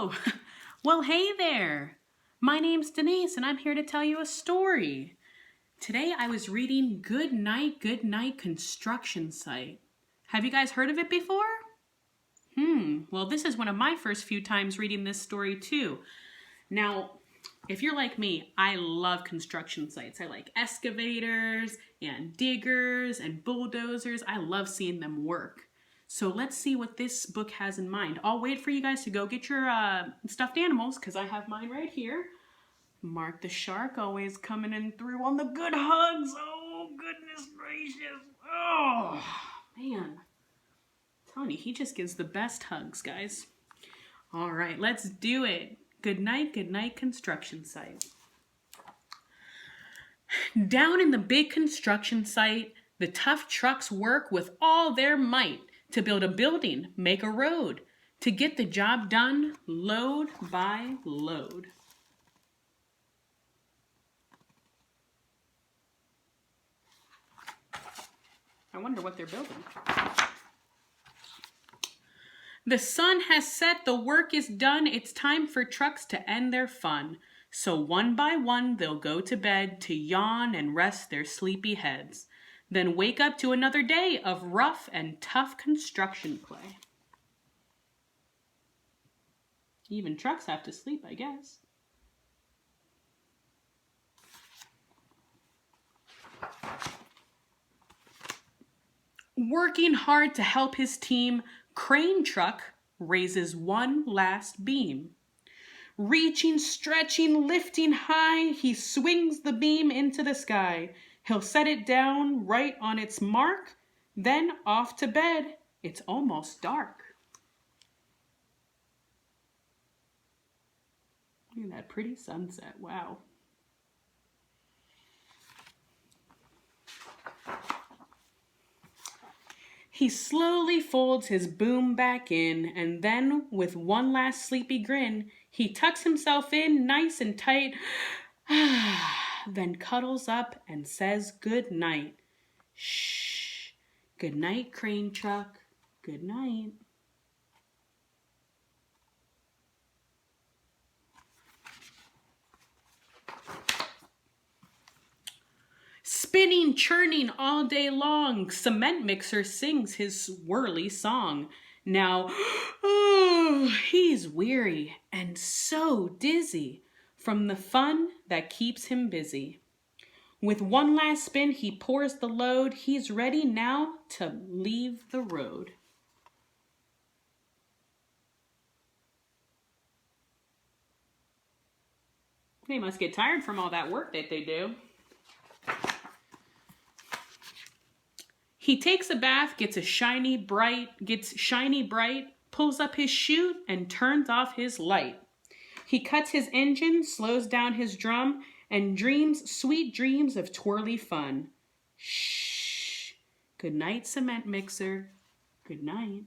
Oh, well, hey there. My name's Denise, and I'm here to tell you a story. Today I was reading Goodnight Construction Site. Have you guys heard of it before? Well, this is one of my first few times reading this story too. Now, if you're like me, I love construction sites. I like excavators and diggers and bulldozers. I love seeing them work. So let's see what this book has in mind. I'll wait for you guys to go get your stuffed animals because I have mine right here. Mark the Shark always coming in through on the good hugs. Oh, goodness gracious. Oh, man. I'm telling you, he just gives the best hugs, guys. All right, let's do it. Goodnight Construction Site. Down in the big construction site, the tough trucks work with all their might to build a building, make a road, to get the job done load by load. I wonder what they're building. The sun has set, the work is done, it's time for trucks to end their fun. So one by one they'll go to bed to yawn and rest their sleepy heads. Then wake up to another day of rough and tough construction play. Even trucks have to sleep, I guess. Working hard to help his team, Crane Truck raises one last beam. Reaching, stretching, lifting high, he swings the beam into the sky. He'll set it down right on its mark, then off to bed. It's almost dark. Look at that pretty sunset. Wow. He slowly folds his boom back in, and then, with one last sleepy grin, he tucks himself in nice and tight, then cuddles up and says good night. Shh. Good night, Crane Truck. Good night. Spinning, churning all day long, cement mixer sings his swirly song. Now, oh, he's weary and so dizzy from the fun that keeps him busy. With one last spin, he pours the load. He's ready now to leave the road. They must get tired from all that work that they do. He takes a bath, gets shiny bright, pulls up his chute and turns off his light. He cuts his engine, slows down his drum, and dreams sweet dreams of twirly fun. Shh. Good night, cement mixer. Good night.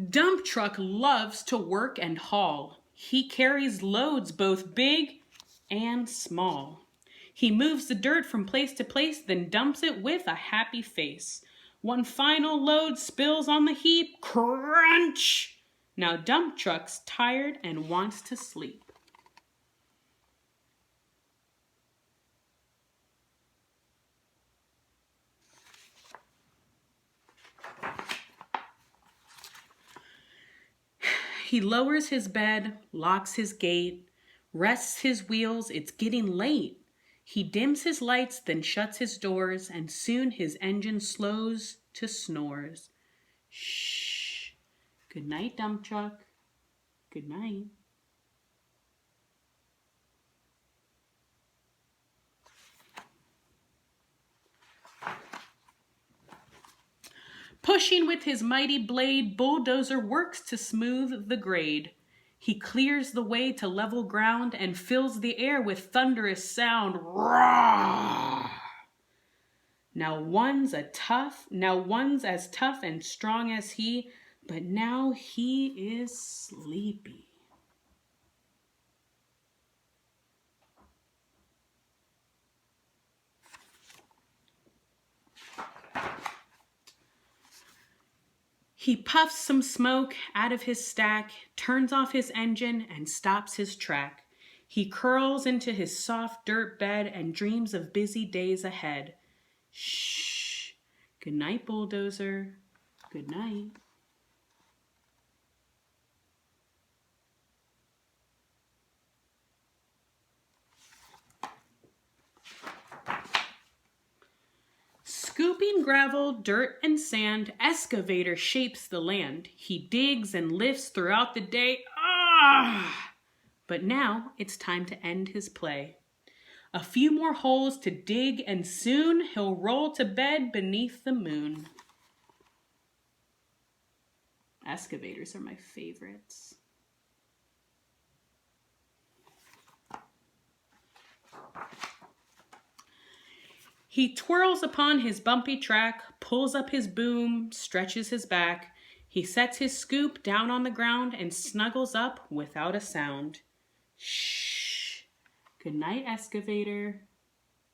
Dump truck loves to work and haul. He carries loads both big and small. He moves the dirt from place to place, then dumps it with a happy face. One final load spills on the heap. Crunch! Now dump truck's tired and wants to sleep. He lowers his bed, locks his gate, rests his wheels, it's getting late. He dims his lights, then shuts his doors, and soon his engine slows to snores. Shh. Good night, dump truck. Good night. Pushing with his mighty blade, bulldozer works to smooth the grade. He clears the way to level ground and fills the air with thunderous sound. Roar! Now one's as tough and strong as he, but now he is sleepy. He puffs some smoke out of his stack, turns off his engine, and stops his track. He curls into his soft dirt bed and dreams of busy days ahead. Shh. Good night, bulldozer. Good night. Scooping gravel, dirt, and sand, excavator shapes the land. He digs and lifts throughout the day. Ah! But now it's time to end his play. A few more holes to dig, and soon he'll roll to bed beneath the moon. Excavators are my favorites. He twirls upon his bumpy track, pulls up his boom, stretches his back. He sets his scoop down on the ground and snuggles up without a sound. Shh. Good night, excavator.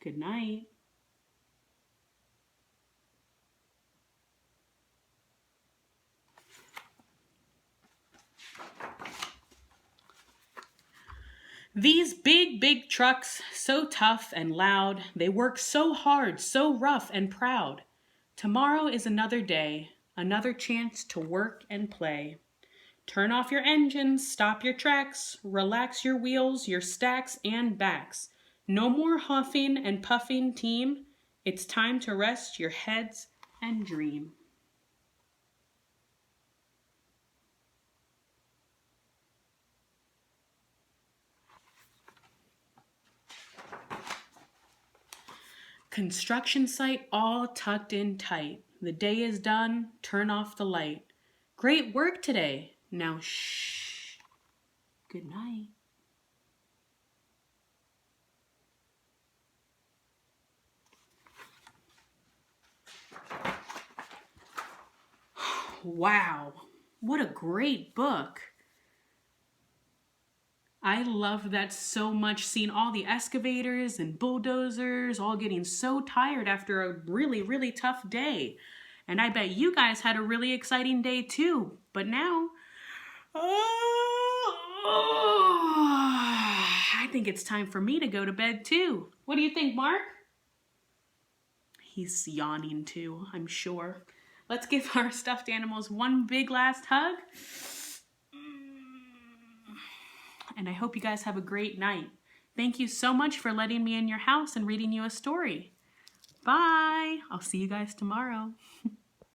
Good night. These big trucks, so tough and loud, they work so hard, so rough and proud. Tomorrow is another day, another chance to work and play. Turn off your engines, stop your tracks, relax your wheels, your stacks and backs. No more huffing and puffing, team. It's time to rest your heads and dream. Construction site all tucked in tight. The day is done, turn off the light. Great work today. Now shh. Good night. Wow, what a great book. I love that so much, seeing all the excavators and bulldozers all getting so tired after a really tough day. And I bet you guys had a really exciting day too. But now, I think it's time for me to go to bed too. What do you think, Mark? He's yawning too, I'm sure. Let's give our stuffed animals one big last hug. And I hope you guys have a great night. Thank you so much for letting me in your house and reading you a story. Bye. I'll see you guys tomorrow.